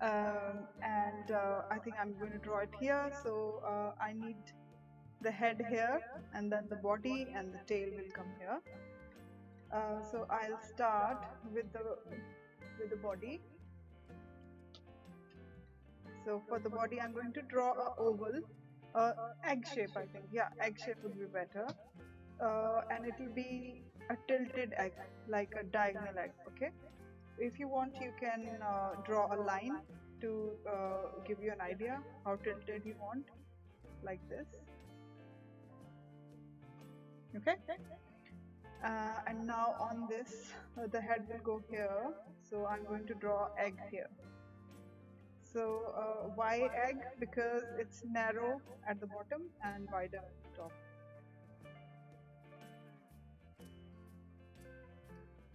and I think I'm going to draw it here. So I need the head here, and then the body and the tail will come here. So I'll start with the body. So for the body, I'm going to draw a oval, egg shape. I think, yeah, egg shape would be better, and it will be a tilted egg, like a diagonal egg. Okay. If you want, you can draw a line to give you an idea how tilted you want, like this. Okay. And now on this, the head will go here. So I'm going to draw egg here. So why egg? Because it's narrow at the bottom and wider at the top.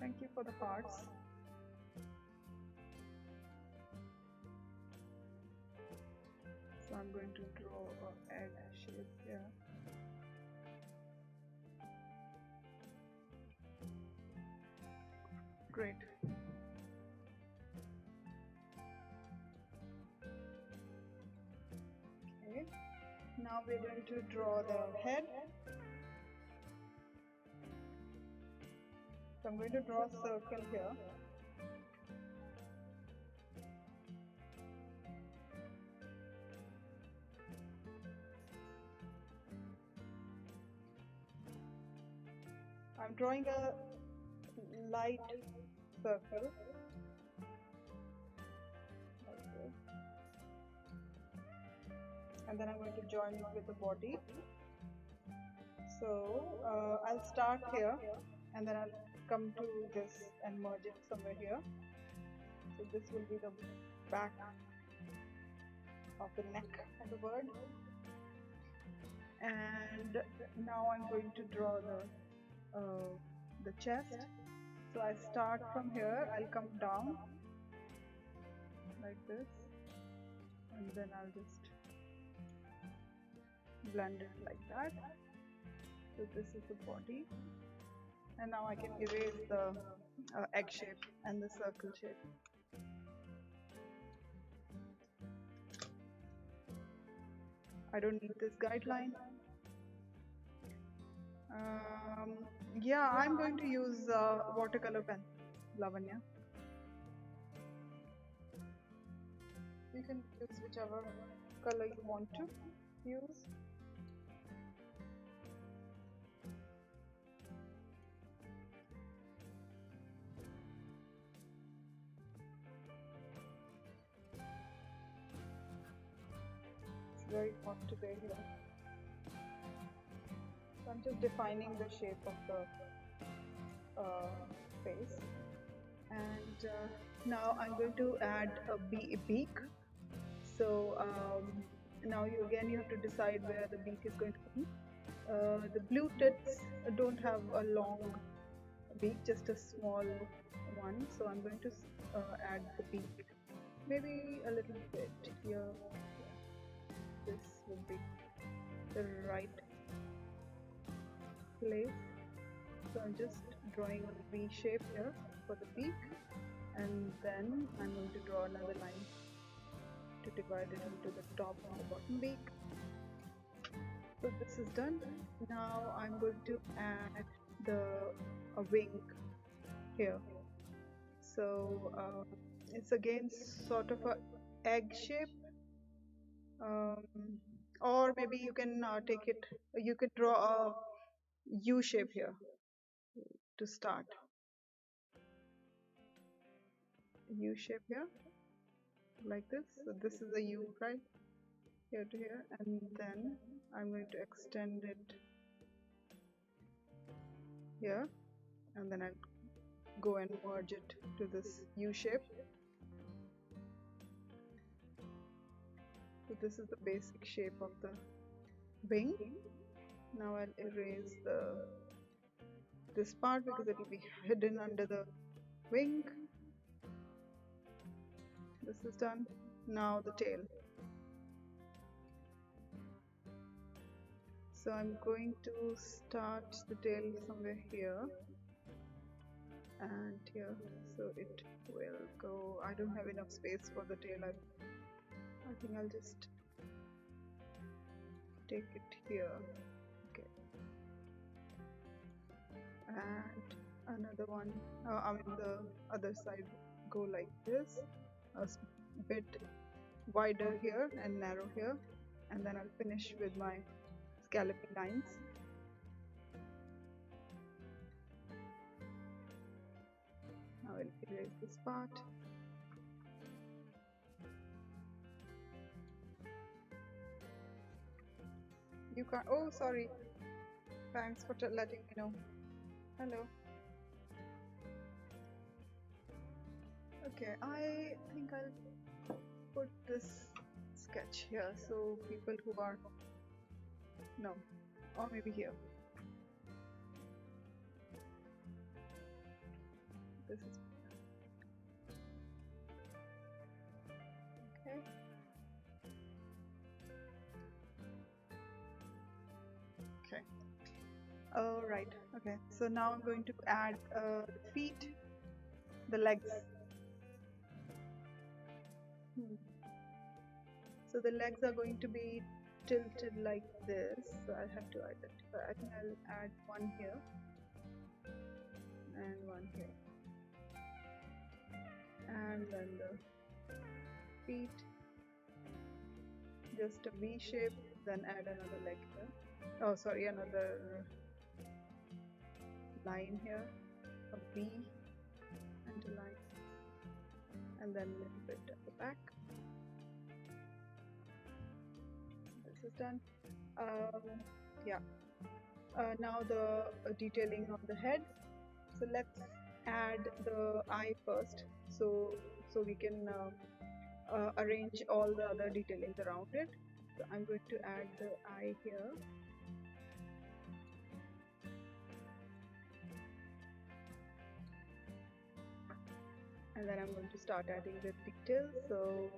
Thank you for the parts. So I'm going to draw an egg shape here. Great. Okay. Now we're going to draw the head. So I'm going to draw a circle here. I'm drawing a light circle like this, and then I'm going to join it with the body. So I'll start here, and then I'll come to this and merge it somewhere here. So this will be the back of the neck of the bird, and now I'm going to draw the chest. So I start from here, I'll come down like this, and then I'll just blend it like that. So this is the body, and now I can erase the egg shape and the circle shape. I don't need this guideline. Yeah, I'm going to use watercolor pen, Lavanya. You can use whichever color you want to use. It's very hot today here. So I'm just defining the shape of the face. And now I'm going to add a beak. So now you have to decide where the beak is going to be. The blue tits don't have a long beak, just a small one. So I'm going to add the beak, maybe a little bit here. This would be the right place. So I'm just drawing a V shape here for the beak, and then I'm going to draw another line to divide it into the top and the bottom beak. So this is done. Now I'm going to add a wing here. So it's again sort of a egg shape, or maybe you can you could draw a U shape here to start. U shape here, like this. So this is a U, right? Here to here, and then I'm going to extend it here, and then I'll go and merge it to this U shape. So this is the basic shape of the wing. Now I'll erase this part because it will be hidden under the wing. This is done. Now the tail. So I'm going to start the tail somewhere here. and here, so it will go. I don't have enough space for the tail. I think I'll just take it here. Okay, and another one. I mean the other side go like this, bit wider here and narrow here, and then I'll finish with my scallopy lines. Now I'll erase this part. You can't. Oh, sorry. Thanks for letting me know. Hello. Okay, I think I'll put this sketch here so people who are no, or maybe here. This is okay. Okay. All right. Okay. So now I'm going to add the feet, the legs. So the legs are going to be tilted like this. So I'll have to identify. I think I'll add one here and one here. And then the feet, just a V shape, then add another leg here. Oh, sorry, another line here, a V and a line, and then a little bit at the back. This is done. Yeah. Now the detailing of the head. So let's add the eye first, so we can arrange all the other detailings around it. So I'm going to add the eye here. And then I'm going to start adding the details. So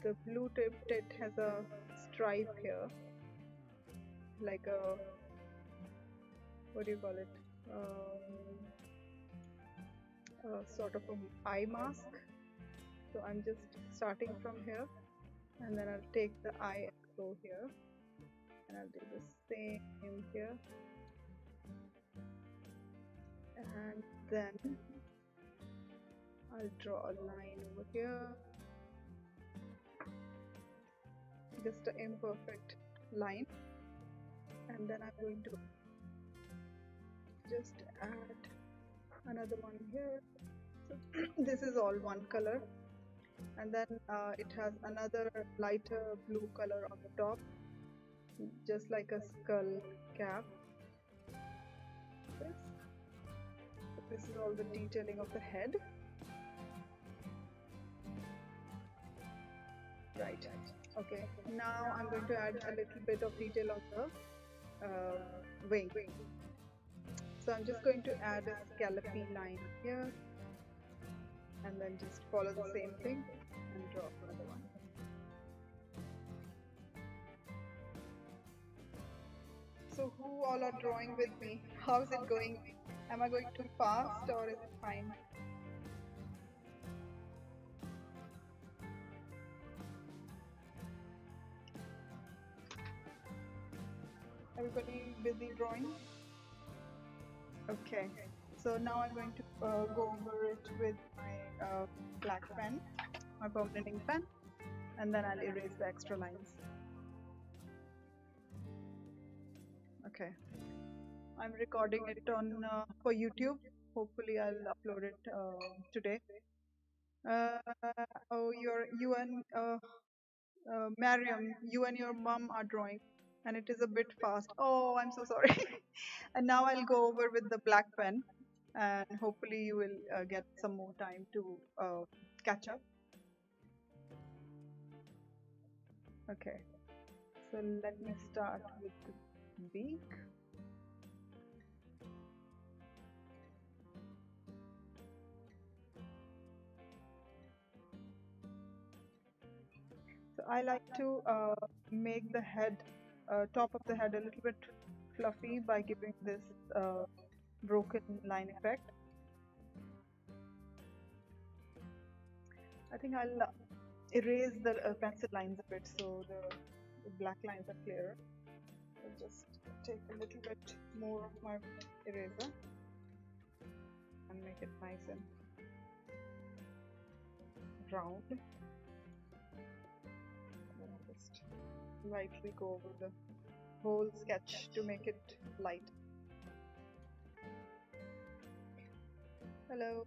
the blue tipped, it has a stripe here, like a, what do you call it? Sort of an eye mask. So I'm just starting from here, and then I'll take the eye and go here, and I'll do the same here, and then I'll draw a line over here, just an imperfect line, and then I'm going to just add another one here. So this is all one color, and then it has another lighter blue color on the top, just like a skull cap. This is all the detailing of the head. Right. Okay. Now I'm going to add a little bit of detail on the wing. So I'm just going to add a scallopy line here, and then just follow the same thing and draw another one. So who all are drawing with me? How's it going? Am I going too fast or is it fine? Everybody busy drawing? Okay. So now I'm going to go over it with my black pen, my permanent ink pen, and then I'll erase the extra lines. Okay. I'm recording it on for YouTube. Hopefully I'll upload it today. Oh, you and Mariam, you and your mom are drawing, and it is a bit fast. Oh, I'm so sorry. And now I'll go over with the black pen, and hopefully you will get some more time to catch up. Okay, so let me start with the beak. So I like to make the head, top of the head a little bit fluffy by giving this broken line effect. I think I'll erase the pencil lines a bit so the black lines are clearer. I'll just take a little bit more of my eraser and make it nice and round. Then I'll just lightly go over the whole sketch to make it light. Hello.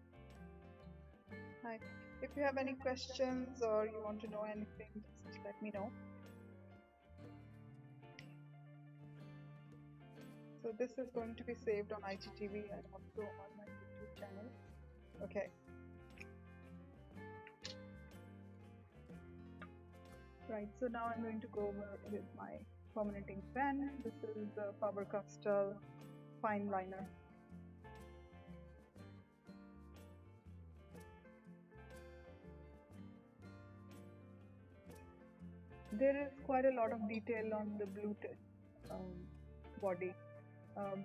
Hi. If you have any questions or you want to know anything, just let me know. So this is going to be saved on IGTV and also on my YouTube channel. Okay. Right, so now I'm going to go over with my permanenting pen. This is the Faber-Castell fine liner. There is quite a lot of detail on the blue body,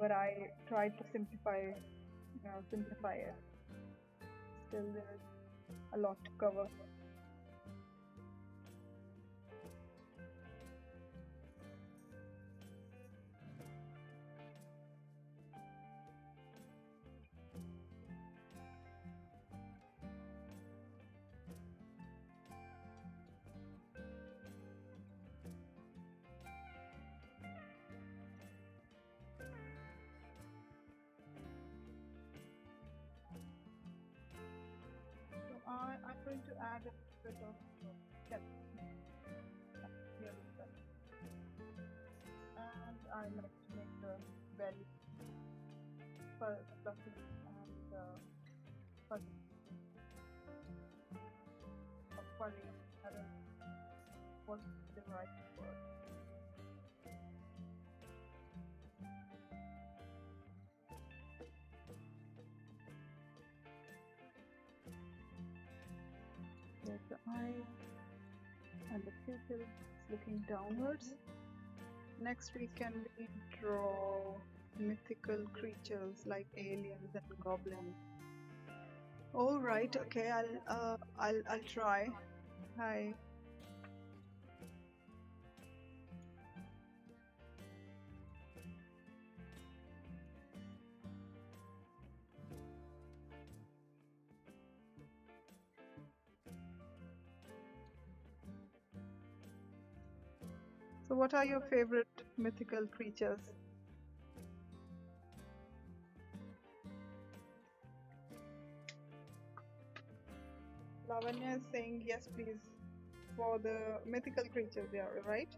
but I tried to simplify it. Still, there is a lot to cover. So I'm going to add a bit of depth here as well. And I like to make the belly fluffy and fuzzy. Or furry. I don't know what's the right word. There's the eye and the pupil is looking downwards. Next we can draw mythical creatures like aliens and goblins. All right, okay, I'll try. Hi. So what are your favorite mythical creatures? Lavanya is saying yes, please, for the mythical creatures there, right?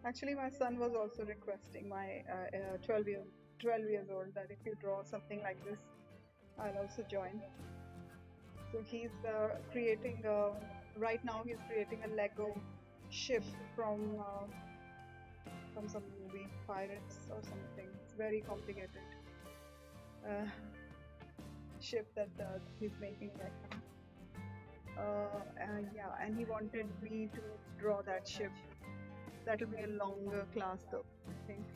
Actually, my son was also requesting, my 12 years old, that if you draw something like this, I'll also join. So he's creating right now he's creating a Lego ship from some movie, Pirates or something. It's very complicated ship that he's making right now. And yeah, and he wanted me to draw that ship. That'll be a longer class though, I think.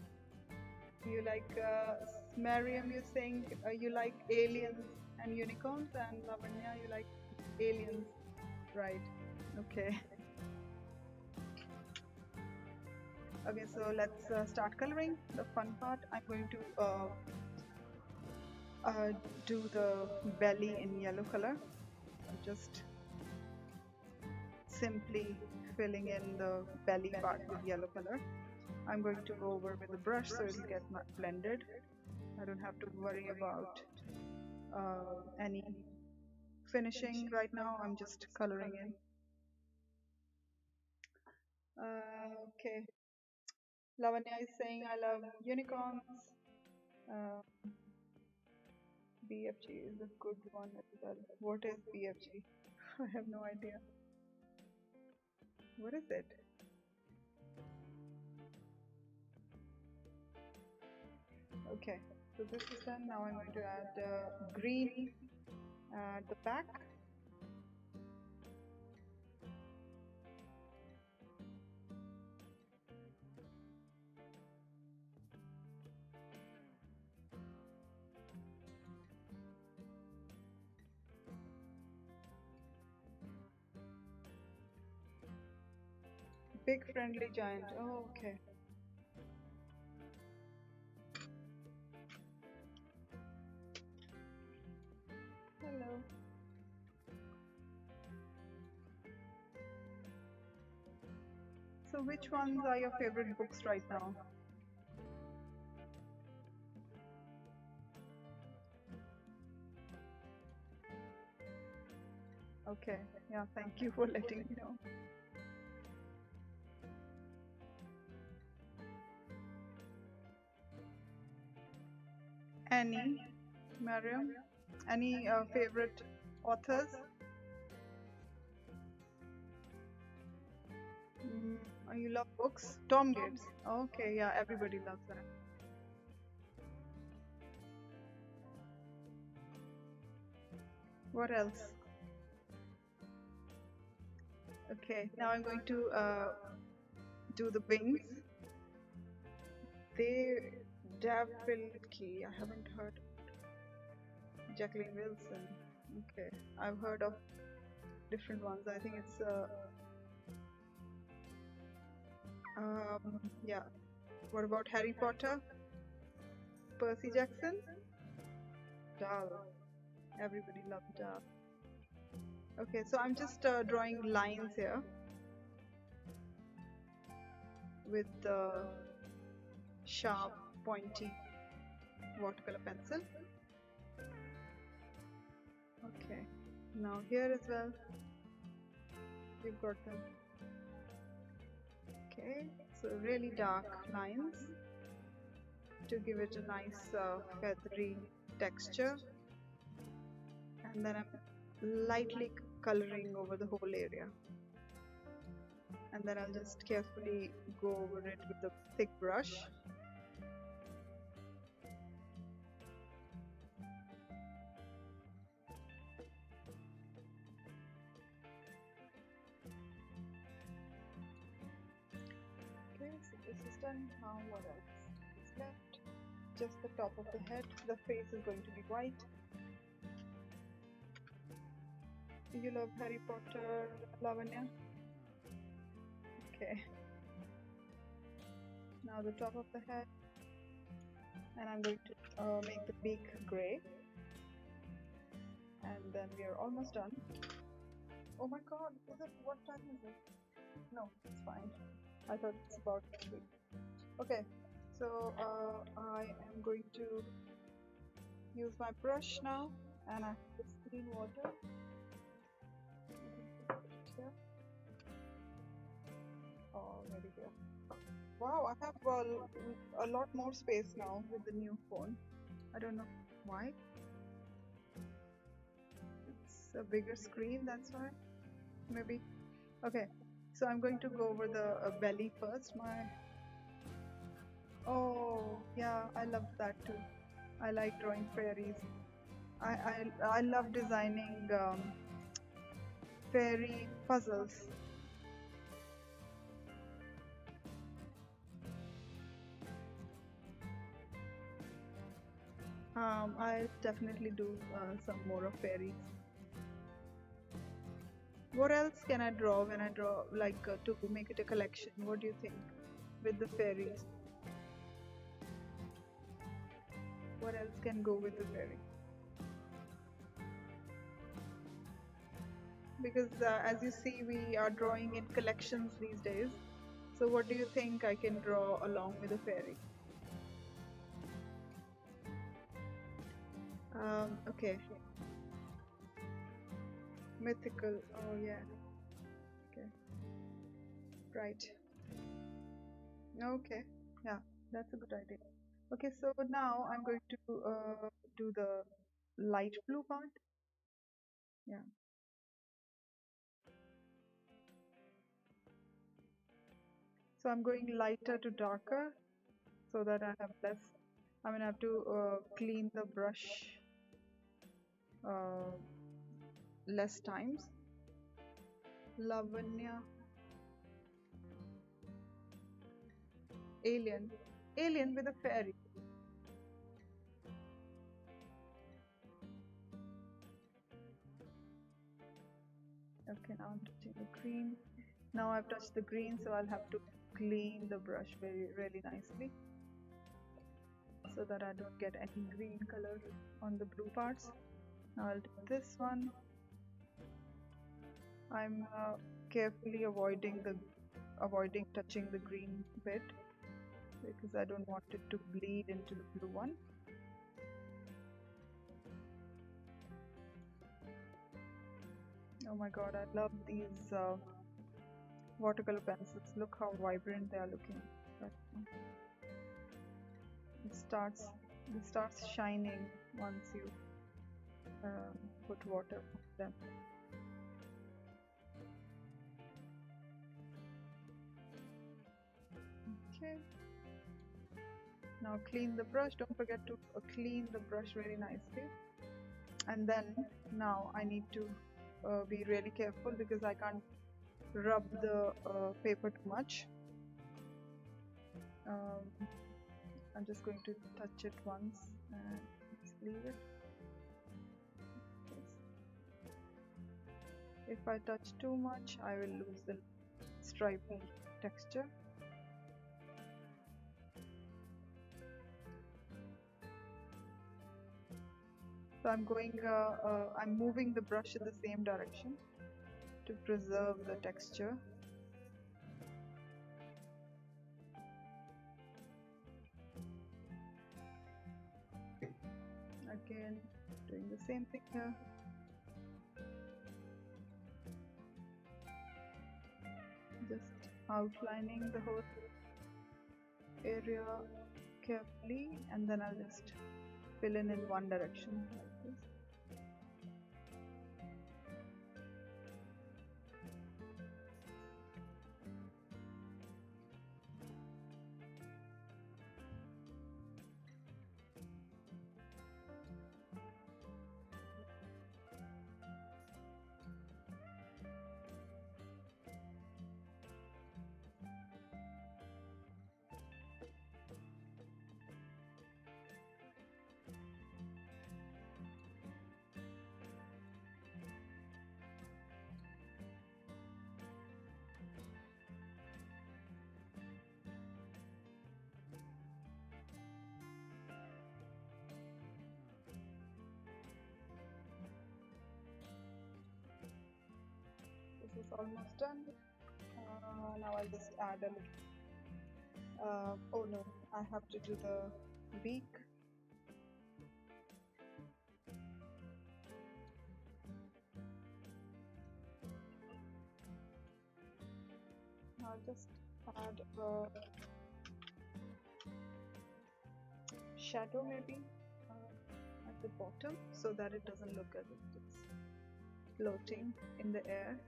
You like Mariam, you're saying you like aliens and unicorns, and Lavanya, you like aliens, right? Okay. Okay, so let's start coloring. The fun part, I'm going to do the belly in yellow color. I'm just simply filling in the belly part with yellow color. I'm going to go over with the brush so it'll get blended. I don't have to worry about any finishing right now. I'm just coloring in. Okay. Lavanya is saying I love unicorns. BFG is a good one as well. What is BFG? I have no idea. What is it? Okay, so this is done. Now I'm going to add green at the back. Big friendly giant. Oh, okay. Hello. So, which ones are your favorite books right now? Okay. Yeah, thank you for letting me know. Any, Mariam? Any favorite authors? Mm, you love books? Tom Gates. Okay, yeah, everybody loves that. What else? Okay, now I'm going to do the wings. They Davilki. I haven't heard Jacqueline Wilson. Okay, I've heard of different ones. I think it's yeah. What about Harry Potter? Percy Jackson? Dal. Everybody loves Dal. Okay, so I'm just drawing lines here with the sharp, pointy watercolor pencil. Okay, now here as well, we've got them. Okay, so really dark lines to give it a nice feathery texture, and then I'm lightly coloring over the whole area, and then I'll just carefully go over it with a thick brush. Okay, so this is done. Now what else is left? Just the top of the head. The face is going to be white. You love Harry Potter, Lavanya? Okay. Now the top of the head, and I'm going to make the beak gray, and then we are almost done. Oh my god, is it, what time is it? No, it's fine. I thought it's about 3. Okay, so I am going to use my brush now, and I have this clean water. Here. Or maybe here. Wow, I have a lot more space now with the new phone. I don't know why. It's a bigger screen, that's why. Maybe. Okay, so I'm going to go over the belly first. Oh, yeah, I love that too. I like drawing fairies. I love designing fairy puzzles. I'll definitely do some more of fairies. What else can I draw when I draw, like to make it a collection? What do you think with the fairies? What else can go with the fairy? Because as you see, we are drawing in collections these days. So what do you think I can draw along with the fairy? Okay. Mythical. Oh yeah. Okay. Right. Okay. Yeah, that's a good idea. Okay, so now I'm going to do the light blue part. Yeah. So I'm going lighter to darker so that I have less. I mean, I have to clean the brush uh, less times. Lavanya. Alien. Alien with a fairy. Okay, now I'm touching the green. Now I've touched the green, so I'll have to clean the brush really nicely so that I don't get any green color on the blue parts. Now I'll do this one. I'm carefully avoiding touching the green bit because I don't want it to bleed into the blue one. Oh my god, I love these watercolor pencils. Look how vibrant they are looking right now. It starts shining once you put water on them. Okay. Now clean the brush. Don't forget to clean the brush very nicely. And then now I need to be really careful because I can't rub the paper too much. I'm just going to touch it once and just leave it. If I touch too much, I will lose the stripy texture. So I'm moving the brush in the same direction to preserve the texture. Again, doing the same thing here. Just outlining the whole area carefully, and then I'll just fill in one direction like this. This is almost done. Now I'll just add a little. Oh no, I have to do the beak. I'll just add a shadow maybe at the bottom so that it doesn't look as if it's floating in the air.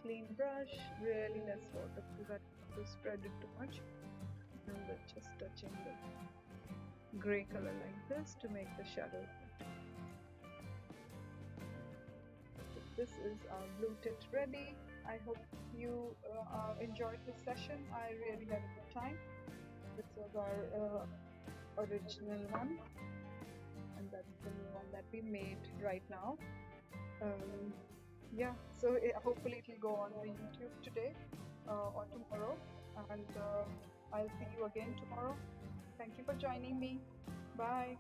Clean brush, really less water so that to spread it too much, and then just touching the gray color like this to make the shadow. So this is our blue tint ready. I hope you enjoyed this session. I really had a good time. This was our original one, and that's the new one that we made right now. Yeah, so hopefully it will go on the YouTube today or tomorrow, and I'll see you again tomorrow. Thank you for joining me. Bye.